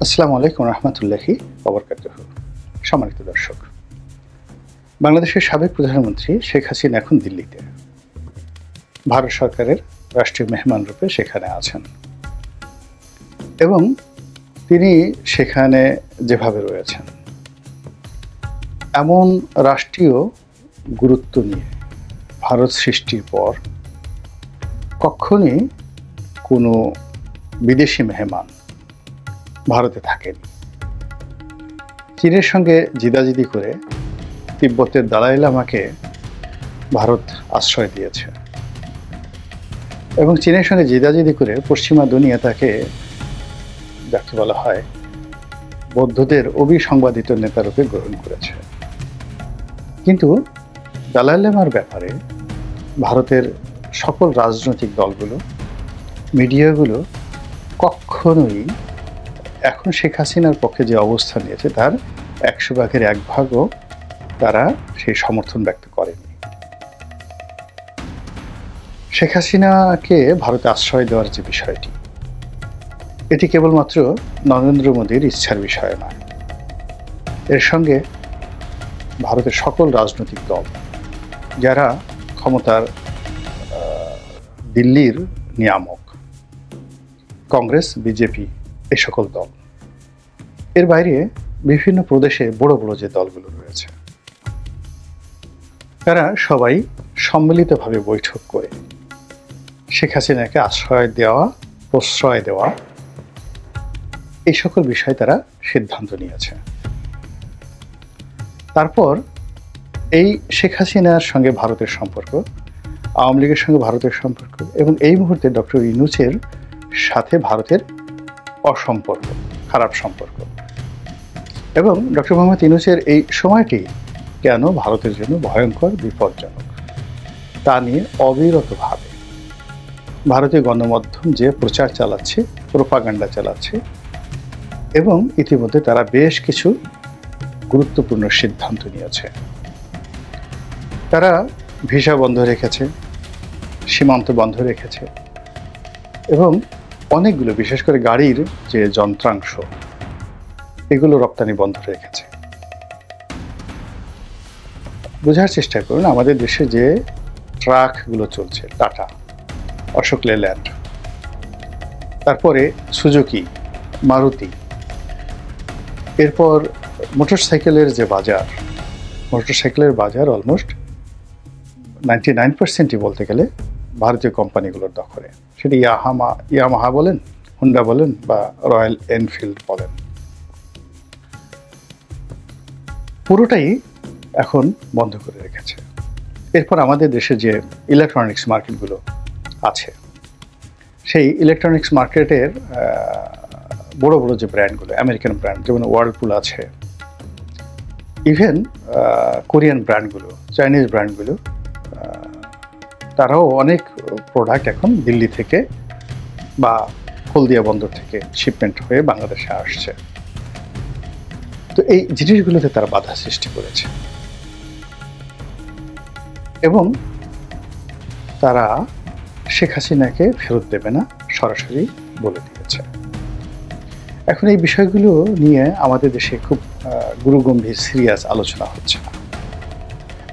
আসসালামু আলাইকুম রহমতুল্লাহি ওয়া সম্মানিত দর্শক, বাংলাদেশের সাবেক প্রধানমন্ত্রী শেখ হাসিনা এখন দিল্লিতে ভারত সরকারের রাষ্ট্রীয় মেহমান রূপে সেখানে আছেন এবং তিনি সেখানে যেভাবে রয়েছেন এমন রাষ্ট্রীয় গুরুত্ব নিয়ে ভারত সৃষ্টির পর কখনই কোনো বিদেশি মেহমান ভারতে থাকেনি। চীনের সঙ্গে জিদাজিদি করে তিব্বতের দালাই লামাকে ভারত আশ্রয় দিয়েছে এবং চীনের সঙ্গে জিদাজিদি করে পশ্চিমা দুনিয়া তাকে, যাকে বলা হয়, বৌদ্ধদের অবিসংবাদিত নেতারূপে গ্রহণ করেছে। কিন্তু দালাই লামার ব্যাপারে ভারতের সকল রাজনৈতিক দলগুলো, মিডিয়াগুলো কখনোই এখন শেখ হাসিনার পক্ষে যে অবস্থান নিয়েছে তার 100%-1 তারা সেই সমর্থন ব্যক্ত করেনি। শেখ হাসিনাকে ভারতে আশ্রয় দেওয়ার যে বিষয়টি, এটি কেবলমাত্র নরেন্দ্র মোদীর ইচ্ছার বিষয় নয়, এর সঙ্গে ভারতের সকল রাজনৈতিক দল যারা ক্ষমতার দিল্লির নিয়ামক, কংগ্রেস, বিজেপি, এই সকল দল, এর বাইরে বিভিন্ন প্রদেশে বড় বড় যে দলগুলো রয়েছে, তারা সবাই সম্মিলিতভাবে বৈঠক করে শেখ হাসিনাকে আশ্রয় দেওয়া, প্রশ্রয় দেওয়া, এই সকল বিষয়ে তারা সিদ্ধান্ত নিয়েছে। তারপর এই শেখ হাসিনার সঙ্গে ভারতের সম্পর্ক, আওয়ামী লীগের সঙ্গে ভারতের সম্পর্ক এবং এই মুহূর্তে ডক্টর ইউনূসের সাথে ভারতের অসম্পর্ক, খারাপ সম্পর্ক, এবং ডক্টর মোহাম্মদ ইউনূসের এই সময়টি কেন ভারতের জন্য ভয়ঙ্কর, বিপজ্জনক, তা নিয়ে অবিরতভাবে ভারতীয় গণমাধ্যম যে প্রচার চালাচ্ছে, প্রোপাগান্ডা চালাচ্ছে এবং ইতিমধ্যে তারা বেশ কিছু গুরুত্বপূর্ণ সিদ্ধান্ত নিয়েছে। তারা ভিসা বন্ধ রেখেছে, সীমান্ত বন্ধ রেখেছে এবং অনেকগুলো, বিশেষ করে গাড়ির যে যন্ত্রাংশ, এগুলো রপ্তানি বন্ধ রেখেছে। বোঝার চেষ্টা করুন, আমাদের দেশে যে ট্রাকগুলো চলছে, টাটা, অশোক লেল্যান্ড, তারপরে সুজুকি, মারুতি, এরপর মোটরসাইকেলের যে বাজার, মোটরসাইকেলের বাজার অলমোস্ট 99%ই বলতে গেলে ভারতীয় কোম্পানিগুলোর দখলে। সেটি ইয়ামাহা বলেন, হুন্ডা বলেন বা রয়্যাল এনফিল্ড বলেন, পুরোটাই এখন বন্ধ করে রেখেছে। এরপর আমাদের দেশে যে ইলেকট্রনিক্স মার্কেটগুলো আছে, সেই ইলেকট্রনিক্স মার্কেটের বড় বড় যে ব্র্যান্ডগুলো, আমেরিকান ব্র্যান্ড যেমন ওয়ার্লপুল আছে, ইভেন কোরিয়ান ব্র্যান্ডগুলো, চাইনিজ ব্র্যান্ডগুলো, তারাও অনেক প্রোডাক্ট এখন দিল্লি থেকে বা হলদিয়া বন্দর থেকে শিপমেন্ট হয়ে বাংলাদেশে আসছে। তো এই জিনিসগুলোতে তারা বাধা সৃষ্টি করেছে এবং তারা শেখ হাসিনাকে ফেরত দেবে না, সরাসরি বলে দিয়েছে। এখন এই বিষয়গুলো নিয়ে আমাদের দেশে খুব গুরুগম্ভীর সিরিয়াস আলোচনা হচ্ছে না।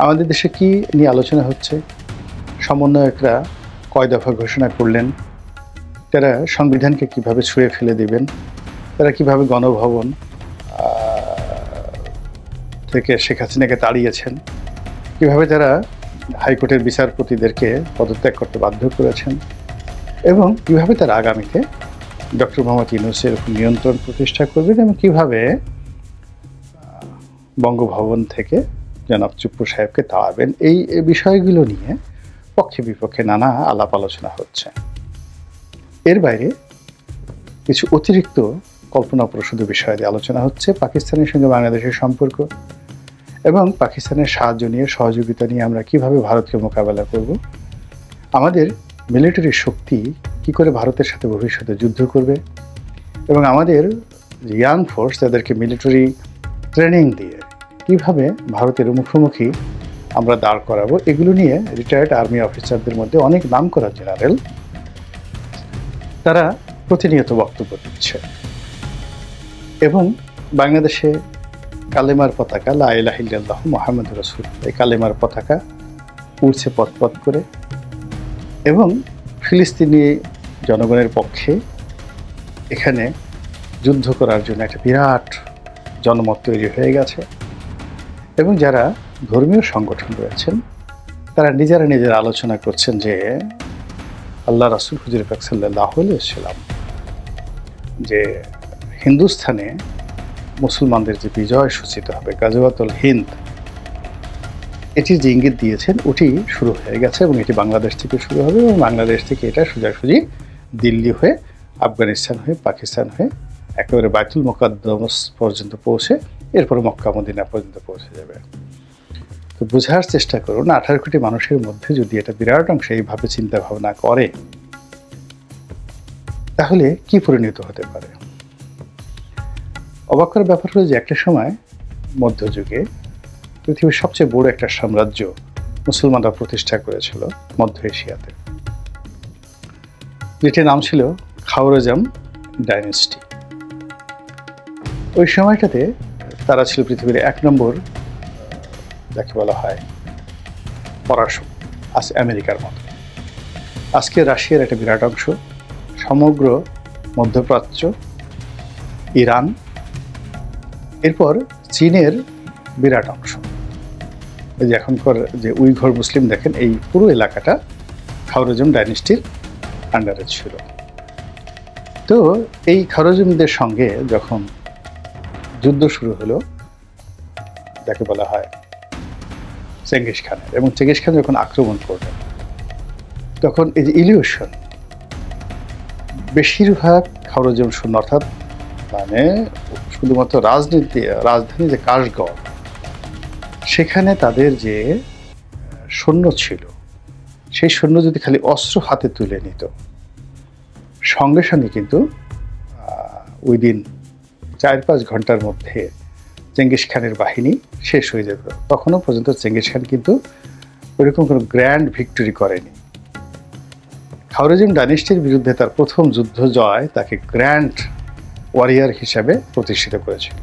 আমাদের দেশে কি নিয়ে আলোচনা হচ্ছে? সমন্বয়করা কয় দফা ঘোষণা করলেন, তারা সংবিধানকে কিভাবে ছুঁড়ে ফেলে দেবেন, তারা কিভাবে গণভবন থেকে শেখ হাসিনাকে তাড়িয়েছেন, কিভাবে তারা হাইকোর্টের বিচারপতিদেরকে পদত্যাগ করতে বাধ্য করেছেন এবং কিভাবে তারা আগামীতে ডক্টর মোহাম্মদ ইউনূসের উপর নিয়ন্ত্রণ প্রতিষ্ঠা করবেন এবং কিভাবে বঙ্গভবন থেকে জনাব চুপ্পু সাহেবকে তাড়াবেন। এই বিষয়গুলো নিয়ে পক্ষে বিপক্ষে নানা আলাপ আলোচনা হচ্ছে। এর বাইরে কিছু অতিরিক্ত কল্পনাপ্রসূত বিষয় নিয়ে আলোচনা হচ্ছে। পাকিস্তানের সঙ্গে বাংলাদেশের সম্পর্ক এবং পাকিস্তানের সাহায্য নিয়ে, সহযোগিতা নিয়ে আমরা কিভাবে ভারতকে মোকাবেলা করব, আমাদের মিলিটারি শক্তি কি করে ভারতের সাথে ভবিষ্যতে যুদ্ধ করবে এবং আমাদের ইয়াং ফোর্স, তাদেরকে মিলিটারি ট্রেনিং দিয়ে কিভাবে ভারতের মুখোমুখি আমরা দাঁড় করাবো, এগুলো নিয়ে রিটায়ার্ড আর্মি অফিসারদের মধ্যে অনেক নামকরা জেনারেল তারা প্রতিনিয়ত বক্তব্য দিচ্ছে। এবং বাংলাদেশে কালেমার পতাকা লা ইলাহা ইল্লাল্লাহ মুহাম্মাদুর রাসূলুল্লাহ, এই কালেমার পতাকা উড়ছে পথ করে, এবং ফিলিস্তিনি জনগণের পক্ষে এখানে যুদ্ধ করার জন্য একটা বিরাট জনমত তৈরি হয়ে গেছে। এবং যারা ধর্মীয় সংগঠন রয়েছেন তারা নিজেরা আলোচনা করছেন যে আল্লাহ রাসূল হুজুর পাক সাল্লাল্লাহু আলাইহি ওয়াসাল্লাম যে হিন্দুস্থানে মুসলমানদের যে বিজয় সূচিত হবে, গাজওয়াতুল হিন্দ, এটির যে ইঙ্গিত দিয়েছেন ওটি শুরু হয়ে গেছে এবং এটি বাংলাদেশ থেকে শুরু হবে এবং বাংলাদেশ থেকে এটা সোজাসুজি দিল্লি হয়ে, আফগানিস্তান হয়ে, পাকিস্তান হয়ে একেবারে বাইতুল মুকাদ্দাস পর্যন্ত পৌঁছে এরপরে মক্কা মদিনা পর্যন্ত পৌঁছে যাবে। তো বোঝার চেষ্টা করুন, 18 কোটি মানুষের মধ্যে যদি এটা বিরাট অংশ এইভাবে চিন্তা ভাবনা করে তাহলে কি পরিণত হতে পারে। অবাক করার ব্যাপার হলো যে একটা সময় মধ্যযুগে পৃথিবীর সবচেয়ে বড় একটা সাম্রাজ্য মুসলমানরা প্রতিষ্ঠা করেছিল মধ্য এশিয়াতে, যেটির নাম ছিল খাওয়ারজাম ডাইনেস্টি। ওই সময়টাতে তারা ছিল পৃথিবীর 1 নম্বর যাকে বলা হয় পরাশক্তি, আজ আমেরিকার মতো। আজকে রাশিয়ার একটা বিরাট অংশ, সমগ্র মধ্যপ্রাচ্য, ইরান, এরপর চীনের বিরাট অংশ। এই যে এখনকার যে উইঘর মুসলিম দেখেন, এই পুরো এলাকাটা খাওয়ারজাম ডাইনেস্টির আন্ডারে ছিল। তো এই খাওয়ারজামদের সঙ্গে যখন যুদ্ধ শুরু হলো যাকে বলা হয় চেঙ্গিস খানের, এবং চেঙ্গিস খান যখন আক্রমণ করলেন তখন এই যে ইলিউশন বেশিরভাগ খাওয়ারজাম শূন্য, অর্থাৎ মানে শুধুমাত্র রাজধানী যে কাশগড়, সেখানে তাদের যে সৈন্য ছিল সেই সৈন্য যদি খালি অস্ত্র হাতে তুলে নিত সঙ্গে সঙ্গে কিন্তু উইদিন 4-5 ঘন্টার মধ্যে চেঙ্গিস খানের বাহিনী শেষ হয়ে যেত। তখনও পর্যন্ত চেঙ্গিস খান কিন্তু ওইরকম কোনো গ্র্যান্ড ভিক্টরি করেনি। খাওয়ারজাম ডাইনেস্টির বিরুদ্ধে তার প্রথম যুদ্ধ জয় তাকে গ্র্যান্ড ওয়ারিয়ার হিসাবে প্রতিষ্ঠিত করেছিল।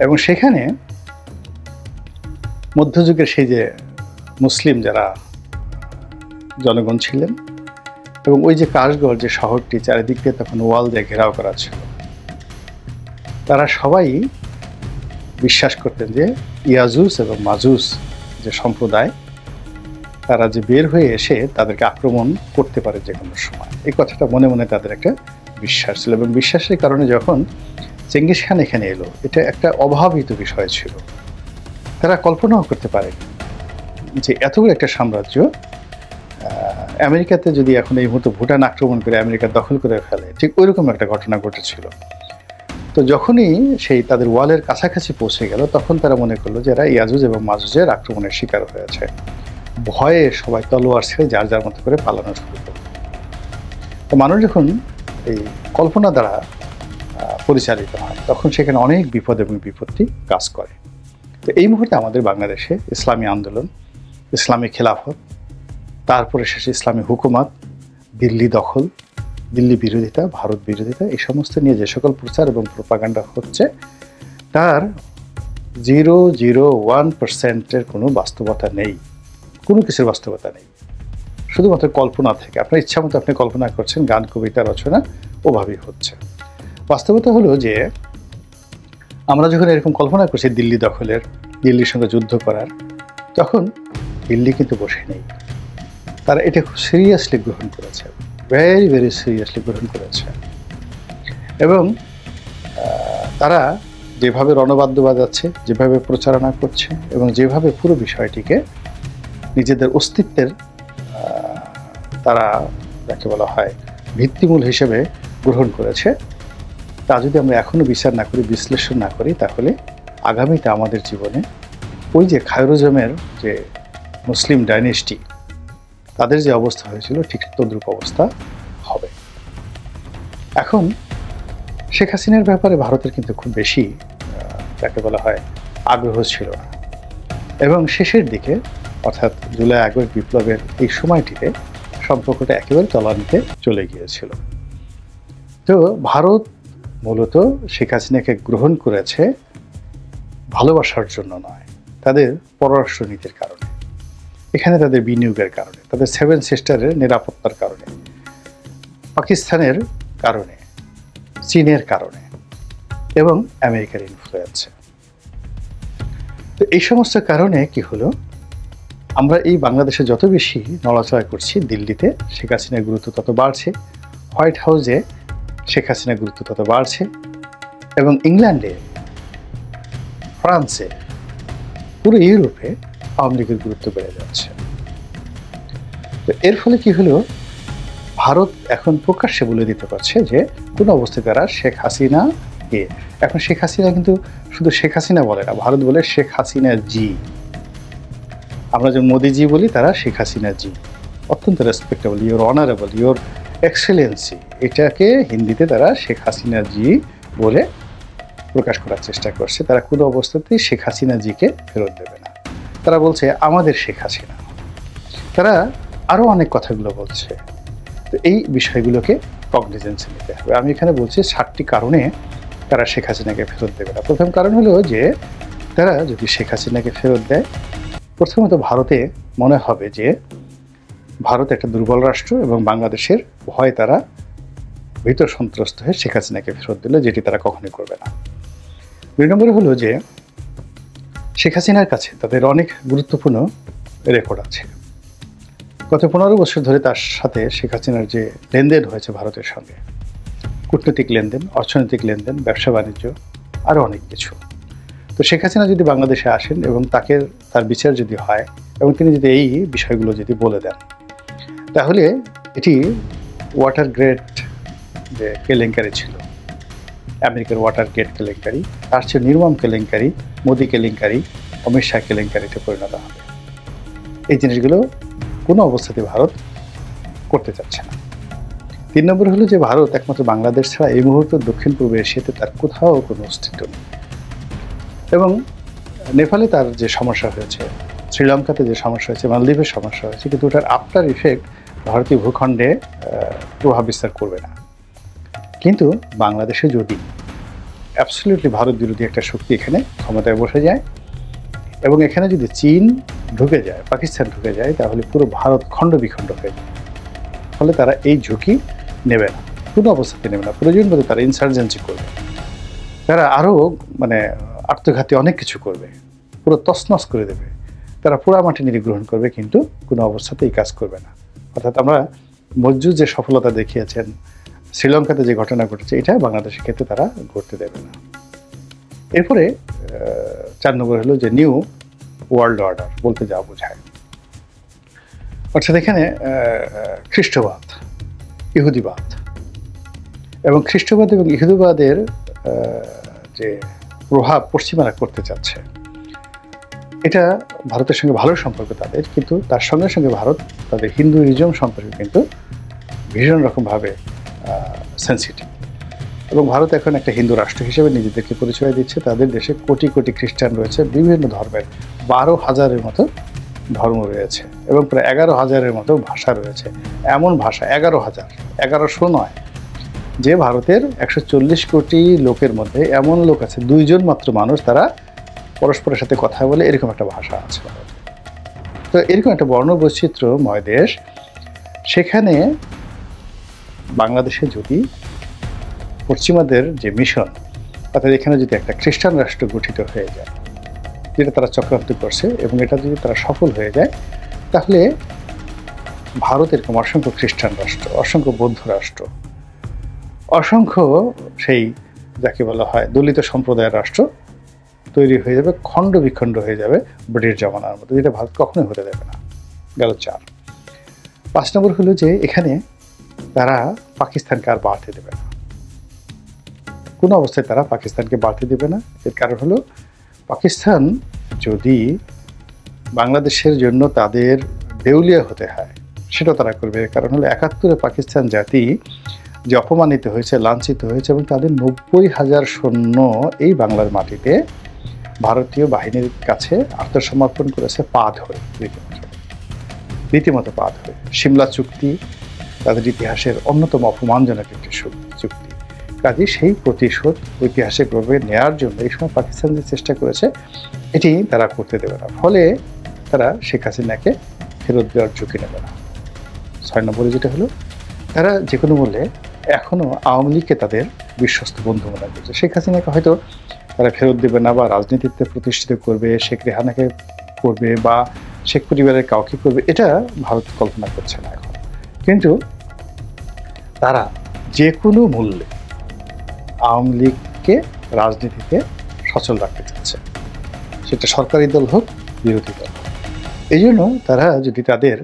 এবং সেখানে মধ্যযুগের সেই যে মুসলিম যারা জনগণ ছিলেন, এবং ওই যে কাশগড় যে শহরটি চারিদিক দিয়ে তখন ওয়াল দিয়ে ঘেরাও করা ছিল, তারা সবাই বিশ্বাস করতেন যে ইয়াজুস এবং মাজুস যে সম্প্রদায়, তারা যে বের হয়ে এসে তাদেরকে আক্রমণ করতে পারে যে কোনো সময়। এই কথাটা মনে মনে তাদের একটা বিশ্বাস ছিল, এবং বিশ্বাসের কারণে যখন চেঙ্গিস খান এখানে এলো, এটা একটা অভাবিত বিষয় ছিল। তারা কল্পনাও করতে পারেনি যে এত বড় একটা সাম্রাজ্য আমেরিকাতে যদি এখন এই মুহূর্তে ভুটান আক্রমণ করে আমেরিকা দখল করে ফেলে, ঠিক ওইরকম একটা ঘটনা ঘটেছিল। তো যখনই সেই তাদের ওয়ালের কাছাকাছি পৌঁছে গেল তখন তারা মনে করলো যে এরা ইয়াজুজ এবং মাজুজের আক্রমণের শিকার হয়েছে। ভয়ে সবাই তলোয়ার ছেড়ে যার যার মতো করে পালানো শুরু করল। তো মানুষ যখন এই কল্পনা দ্বারা পরিচালিত হয় তখন সেখানে অনেক বিপদ এবং বিপত্তি কাজ করে। তো এই মুহূর্তে আমাদের বাংলাদেশে ইসলামী আন্দোলন, ইসলামী খেলাফত, তারপরে শেষে ইসলামী হুকুমাত, দিল্লি দখল, দিল্লি বিরোধিতা, ভারত বিরোধিতা, এই সমস্ত নিয়ে যে সকল প্রচার এবং প্রোপাগান্ডা হচ্ছে তার 0.01% কোনো বাস্তবতা নেই, কোনো কিছুর বাস্তবতা নেই, শুধুমাত্র কল্পনা থেকে। আপনার ইচ্ছা মতো আপনি কল্পনা করছেন, গান কবিতা রচনা ওভাবেই হচ্ছে। বাস্তবতা হলো যে আমরা যখন এরকম কল্পনা করছি দিল্লি দখলের, দিল্লির সঙ্গে যুদ্ধ করার, তখন দিল্লি কিন্তু বসে নেই। তারা এটা খুব সিরিয়াসলি গ্রহণ করেছে, ভেরি ভেরি সিরিয়াসলি গ্রহণ করেছে। এবং তারা যেভাবে রণবাদ্য বাজাচ্ছে, যেভাবে প্রচারণা করছে এবং যেভাবে পুরো বিষয়টিকে নিজেদের অস্তিত্বের তারা যাকে বলা হয় ভিত্তিমূল হিসেবে গ্রহণ করেছে, তা যদি আমরা এখনও বিচার না করি, বিশ্লেষণ না করি, তাহলে আগামীতে আমাদের জীবনে ওই যে খায়রুজামের যে মুসলিম ডাইনেস্টি, তাদের যে অবস্থা হয়েছিল ঠিক তদ্রূপ অবস্থা হবে। এখন শেখ হাসিনার ব্যাপারে ভারতের কিন্তু খুব বেশি যাকে বলা হয় আগ্রহ ছিল না, এবং শেষের দিকে অর্থাৎ জুলাই আগস্ট বিপ্লবের এই সময়টিতে সম্পর্কটা একেবারে তলানিতে চলে গিয়েছিল। তো ভারত মূলত শেখ হাসিনাকে গ্রহণ করেছে ভালোবাসার জন্য নয়, তাদের পররাষ্ট্র নীতির কারণে, এখানে তাদের বিনিয়োগের কারণে, তাদের 7 সিস্টারের নিরাপত্তার কারণে, পাকিস্তানের কারণে, চীনের কারণে এবং আমেরিকার ইনফ্লুয়েন্সে। তো এই সমস্ত কারণে কি হলো, আমরা এই বাংলাদেশে যত বেশি নড়াচড়া করছি, দিল্লিতে শেখ হাসিনার গুরুত্ব তত বাড়ছে, হোয়াইট হাউসে শেখ হাসিনার গুরুত্ব তত বাড়ছে, এবং ইংল্যান্ডে, ফ্রান্সে, পুরো ইউরোপে আওয়ামী লীগের গুরুত্ব বেড়ে যাচ্ছে। তো এর ফলে কি হলো, ভারত এখন প্রকাশ্যে বলে দিতে পারছে যে কোনো অবস্থায় তারা শেখ হাসিনা কে, এখন শেখ হাসিনা কিন্তু শুধু শেখ হাসিনা বলে না, ভারত বলে শেখ হাসিনা জি। আমরা যে মোদিজি বলি, তারা শেখ হাসিনা জি, অত্যন্ত respectable, your honourable, your Excellency, এটাকে হিন্দিতে তারা শেখ হাসিনা জি বলে প্রকাশ করার চেষ্টা করছে। তারা কোনো অবস্থাতেই শেখ হাসিনা জিকে ফেরত দেবে না, তারা বলছে আমাদের শেখ হাসিনা। তারা আরও অনেক কথাগুলো বলছে। তো এই বিষয়গুলোকে কগনিজেন্সে নিতে হবে। আমি এখানে বলছি 7টি কারণে তারা শেখ হাসিনাকে ফেরত দেবে না। প্রথম কারণ হলো যে তারা যদি শেখ হাসিনাকে ফেরত দেয়, প্রথমত ভারতে মনে হবে যে ভারত একটা দুর্বল রাষ্ট্র এবং বাংলাদেশের ভয়ে তারা ভিতর সন্ত্রস্ত হয়ে শেখ হাসিনাকে ফেরত দিল, যেটি তারা কখনোই করবে না। 2 নম্বরে হলো যে শেখ হাসিনার কাছে তাদের অনেক গুরুত্বপূর্ণ রেকর্ড আছে। গত 15 বছর ধরে তার সাথে শেখ হাসিনার যে লেনদেন হয়েছে ভারতের সঙ্গে, কূটনৈতিক লেনদেন, অর্থনৈতিক লেনদেন, ব্যবসা বাণিজ্য, আরও অনেক কিছু। তো শেখ হাসিনা যদি বাংলাদেশে আসেন এবং তার বিচার যদি হয় এবং তিনি যদি এই বিষয়গুলো যদি বলে দেন, তাহলে এটি ওয়াটার গ্রেড যে কেলেঙ্কারি ছিল, আমেরিকার ওয়াটার গেট কেলেঙ্কারি, তার চেয়ে নির্মম কেলেঙ্কারি, মোদি কেলেঙ্কারি, অমিত শাহ কেলেঙ্কারিতে পরিণত হবে। এই জিনিসগুলো কোনো অবস্থাতে ভারত করতে চাচ্ছে না। 3 নম্বর হলো যে ভারত একমাত্র বাংলাদেশ ছাড়া এই মুহূর্তে দক্ষিণ পূর্ব এশিয়াতে তার কোথাও কোনো অস্তিত্ব নেই। এবং নেপালে তার যে সমস্যা হয়েছে, শ্রীলঙ্কাতে যে সমস্যা হয়েছে, মালদ্বীপের সমস্যা হয়েছে, কিন্তু ওটার আফটার ইফেক্ট ভারতীয় ভূখণ্ডে প্রভাব বিস্তার করবে না। কিন্তু বাংলাদেশে যদি অ্যাবসলিউটলি ভারত বিরোধী একটা শক্তি এখানে ক্ষমতায় বসে যায় এবং এখানে যদি চীন ঢুকে যায়, পাকিস্তান ঢুকে যায়, তাহলে পুরো ভারত খণ্ড বিখণ্ড হয়ে যায়। ফলে তারা এই ঝুঁকি নেবে না, কোনো অবস্থাতে নেবে না। প্রয়োজন বোধে তারা ইনসার্জেন্সি করবে, তারা আরও আত্মঘাতী অনেক কিছু করবে, পুরো তছনছ করে দেবে, তারা পুরা মাটি নির্গ্রহণ করবে, কিন্তু কোনো অবস্থাতে এই কাজ করবে না। অর্থাৎ আমরা মজজুদ যে সফলতা দেখিয়েছেন, শ্রীলঙ্কাতে যে ঘটনা ঘটেছে, এটা বাংলাদেশের ক্ষেত্রে তারা ঘটতে দেবে না। এরপরে 4 নম্বর হলো যে নিউ ওয়ার্ল্ড অর্ডার বলতে যা বোঝায়, অর্থাৎ এখানে খ্রিস্টবাদ, ইহুদিবাদ এবং খ্রিস্টবাদ এবং ইহুদিবাদের যে প্রভাব পশ্চিমারা করতে চাচ্ছে, এটা ভারতের সঙ্গে ভালো সম্পর্ক তাদের, কিন্তু তার সঙ্গে সঙ্গে ভারত তাদের হিন্দুইজম সম্পর্কে কিন্তু ভীষণ রকমভাবে সেন্সিটিভ। এবং ভারত এখন একটা হিন্দু রাষ্ট্র হিসেবে নিজেদেরকে পরিচয় দিচ্ছে। তাদের দেশে কোটি কোটি খ্রিস্টান রয়েছে, বিভিন্ন ধর্মের 12,000-এর মতো ধর্ম রয়েছে এবং প্রায় 11,000-এর মতো ভাষা রয়েছে। এমন ভাষা 11,000, 1100 নয়, যে ভারতের 140 কোটি লোকের মধ্যে এমন লোক আছে 2 জন মাত্র মানুষ তারা পরস্পরের সাথে কথা বলে, এরকম একটা ভাষা আছে ভারতে। তো এরকম একটা বর্ণবৈচিত্র্যময় দেশ, সেখানে বাংলাদেশে যদি পশ্চিমাদের যে মিশন, অর্থাৎ এখানে যদি একটা খ্রিস্টান রাষ্ট্র গঠিত হয়ে যায়, যেটা তারা চক্রান্ত করছে, এবং এটা যদি তারা সফল হয়ে যায়, তাহলে ভারত এরকম অসংখ্য খ্রিস্টান রাষ্ট্র, অসংখ্য বৌদ্ধ রাষ্ট্র, অসংখ্য সেই যাকে বলা হয় দলিত সম্প্রদায়ের রাষ্ট্র তৈরি হয়ে যাবে, খণ্ড বিখণ্ড হয়ে যাবে ব্রিটিশ জমানার মতো, যেটা ভারত কখনোই হতে দেবে না। গেল 4। 5 নম্বর হলো যে এখানে তারা পাকিস্তানকে আর বাড়তে দেবে না, কোনো অবস্থায় তারা পাকিস্তানকে বাড়তে দেবে না। এর কারণ হলো পাকিস্তান যদি বাংলাদেশের জন্য তাদের দেউলিয়া হতে হয়, সেটা তারা করবে। এর কারণ হলো 71-এ পাকিস্তান জাতি যে অপমানিত হয়েছে, লাঞ্ছিত হয়েছে, এবং তাদের 90,000 সৈন্য এই বাংলার মাটিতে ভারতীয় বাহিনীর কাছে আত্মসমর্পণ করেছে পা ধরে, রীতিমতো পা ধরে। সিমলা চুক্তি তাদের ইতিহাসের অন্যতম অপমানজনক একটি চুক্তি, কাজে সেই প্রতিশোধ ঐতিহাসিকভাবে নেয়ার জন্য এই সময় পাকিস্তান যে চেষ্টা করেছে এটি তারা করতে দেবে না, ফলে তারা শেখ হাসিনাকে ফেরত দেওয়ার ঝুঁকি নেবে না। 6 নম্বরে যেটা হলো, তারা যে কোনো মূল্যে এখনও আওয়ামী লীগকে তাদের বিশ্বস্ত বন্ধু মনে করছে। শেখ হাসিনাকে হয়তো তারা ফেরত দেবে না বা রাজনীতিতে প্রতিষ্ঠিত করবে, শেখ রেহানাকে করবে বা শেখ পরিবারের কাউকে করবে, এটা ভারত কল্পনা করছে না এখন। কিন্তু তারা যে কোনো মূল্যে আওয়ামী লীগকে রাজনীতিতে সচল রাখতে চাচ্ছে, সেটা সরকারি দল হোক বিরোধী দল হোক। এই জন্য তারা যদি তাদের